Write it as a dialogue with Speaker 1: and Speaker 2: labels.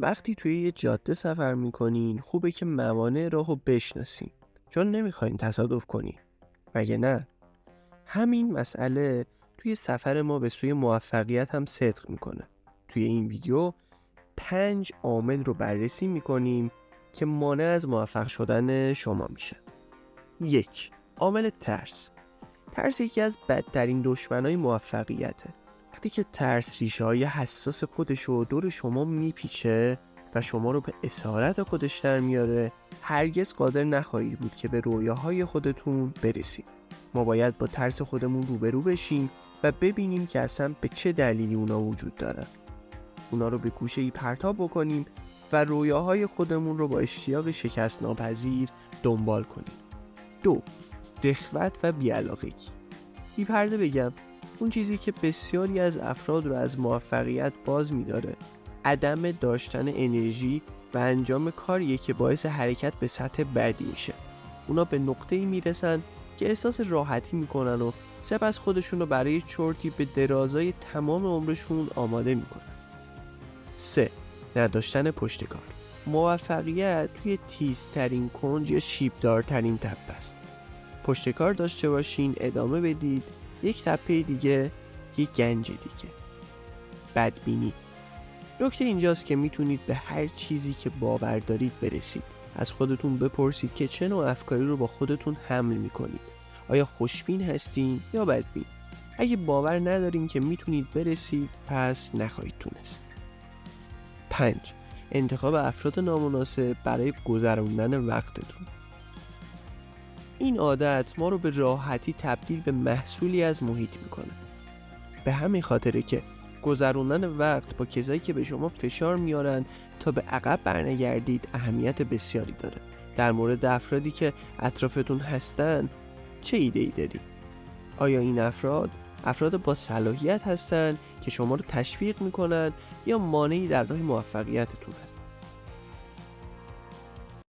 Speaker 1: وقتی توی یه جاده سفر میکنین خوبه که موانع راهو بشناسین، چون نمیخواین تصادف کنین. مگه نه؟ همین مسئله توی سفر ما به سوی موفقیت هم صدق میکنه. توی این ویدیو 5 عامل رو بررسی میکنیم که مانع از موفق شدن شما میشه. 1. عامل ترس. ترس یکی از بدترین دشمنای موفقیته. وقتی که ترس ریشه های حساس خودش رو دور شما میپیچه و شما رو به اسارت خودش در میاره، هرگز قادر نخواهید بود که به رویاهای خودتون برسید. ما باید با ترس خودمون روبرو بشیم و ببینیم که اصلا به چه دلیلی اونا وجود دارن. اونا رو به گوشه‌ای پرتاب بکنیم و رویاهای خودمون رو با اشتیاق شکست ناپذیر دنبال کنیم. 2. رغبت و بی‌علاقگی. بی پرده بگم، اون چیزی که بسیاری از افراد رو از موفقیت باز می‌داره عدم داشتن انرژی و انجام کاریه که باعث حرکت به سطح بعدی میشه. اونا به نقطه‌ای میرسن که احساس راحتی میکنن و سپس خودشون رو برای چرتی به درازای تمام عمرشون آماده میکنن. 3. نداشتن پشتکار. موفقیت توی تیزترین کنج یا شیبدارترین تپه است. پشتکار داشته باشین، ادامه بدید، یک تپه دیگه، یک گنج دیگه. بدبینی. نکته اینجاست که میتونید به هر چیزی که باور دارید برسید. از خودتون بپرسید که چه نوع افکاری رو با خودتون حمل میکنید. آیا خوشبین هستین یا بدبین؟ اگه باور ندارین که میتونید برسید، پس نخواهید تونست. 5. انتخاب افراد نامناسب برای گذراندن وقتتون. این عادت ما رو به راحتی تبدیل به محصولی از محیط میکنه. به همین خاطره که گذروندن وقت با کسایی که به شما فشار میارن تا به عقب برنگردید اهمیت بسیاری داره. در مورد افرادی که اطرافتون هستن چه ایده‌ای دارید؟ آیا این افراد با صلاحیت هستن که شما رو تشویق میکنن یا مانعی در راه موفقیتتون هستن؟